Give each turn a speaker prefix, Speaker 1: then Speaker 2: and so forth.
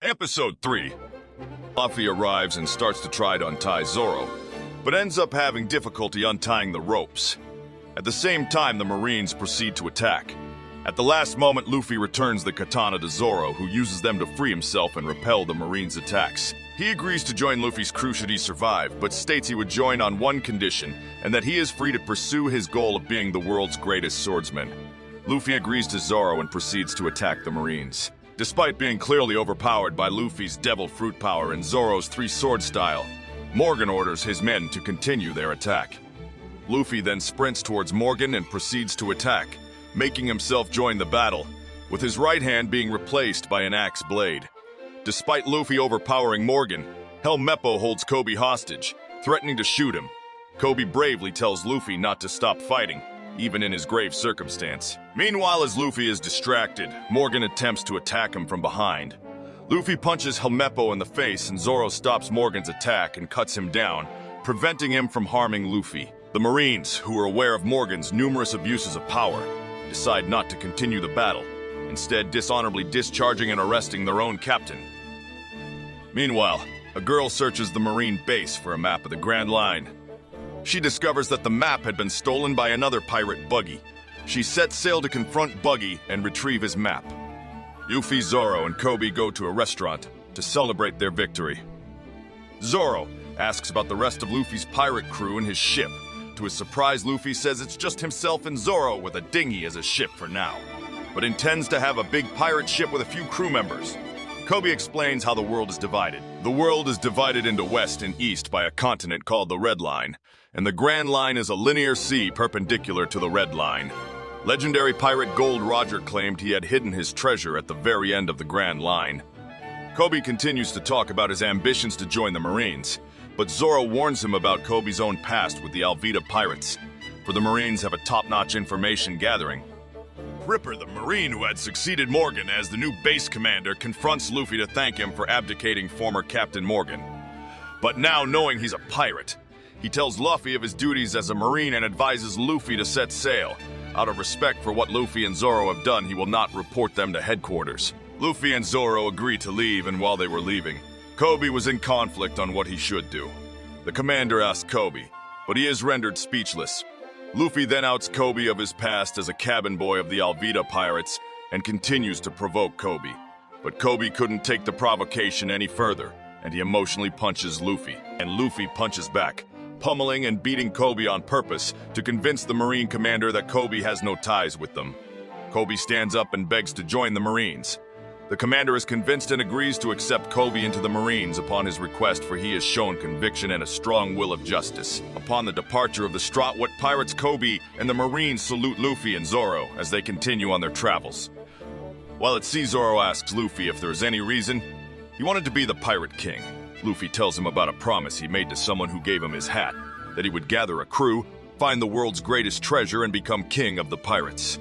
Speaker 1: Episode 3. Luffy arrives and starts to try to untie Zoro, but ends up having difficulty untying the ropes. At the same time, the Marines proceed to attack. At the last moment, Luffy returns the katana to Zoro, who uses them to free himself and repel the Marines' attacks. He agrees to join Luffy's crew should he survive, but states he would join on one condition, and that he is free to pursue his goal of being the world's greatest swordsman. Luffy agrees to Zoro and proceeds to attack the Marines. Despite being clearly overpowered by Luffy's devil fruit power and Zoro's three-sword style, Morgan orders his men to continue their attack. Luffy then sprints towards Morgan and proceeds to attack, making himself join the battle, with his right hand being replaced by an axe blade. Despite Luffy overpowering Morgan, Helmeppo holds Koby hostage, threatening to shoot him. Koby bravely tells Luffy not to stop fighting, even in his grave circumstance. Meanwhile, as Luffy is distracted, Morgan attempts to attack him from behind. Luffy punches Helmeppo in the face and Zoro stops Morgan's attack and cuts him down, preventing him from harming Luffy. The Marines, who are aware of Morgan's numerous abuses of power, decide not to continue the battle, instead dishonorably discharging and arresting their own captain. Meanwhile, a girl searches the Marine base for a map of the Grand Line. She discovers that the map had been stolen by another pirate, Buggy. She sets sail to confront Buggy and retrieve his map. Luffy, Zoro, and Koby go to a restaurant to celebrate their victory. Zoro asks about the rest of Luffy's pirate crew and his ship. To his surprise, Luffy says it's just himself and Zoro with a dinghy as a ship for now, but intends to have a big pirate ship with a few crew members. Koby explains how the world is divided. The world is divided into west and east by a continent called the Red Line, and the Grand Line is a linear sea perpendicular to the Red Line. Legendary pirate Gold Roger claimed he had hidden his treasure at the very end of the Grand Line. Koby continues to talk about his ambitions to join the Marines, but Zoro warns him about Koby's own past with the Alvida pirates, for the Marines have a top-notch information gathering. Ripper, the Marine who had succeeded Morgan as the new base commander, confronts Luffy to thank him for abdicating former Captain Morgan. But now, knowing he's a pirate, he tells Luffy of his duties as a Marine and advises Luffy to set sail. Out of respect for what Luffy and Zoro have done, he will not report them to headquarters. Luffy and Zoro agree to leave, and while they were leaving, Koby was in conflict on what he should do. The commander asks Koby, but he is rendered speechless. Luffy then outs Koby of his past as a cabin boy of the Alvida pirates and continues to provoke Koby. But Koby couldn't take the provocation any further, and he emotionally punches Luffy, and Luffy punches back, pummeling and beating Koby on purpose to convince the Marine commander that Koby has no ties with them. Koby stands up and begs to join the Marines. The commander is convinced and agrees to accept Koby into the Marines upon his request, for he has shown conviction and a strong will of justice. Upon the departure of the Straitwet pirates, Koby and the Marines salute Luffy and Zoro as they continue on their travels. While at sea, Zoro asks Luffy if there is any reason. He wanted to be the Pirate King. Luffy tells him about a promise he made to someone who gave him his hat, that he would gather a crew, find the world's greatest treasure, and become king of the pirates.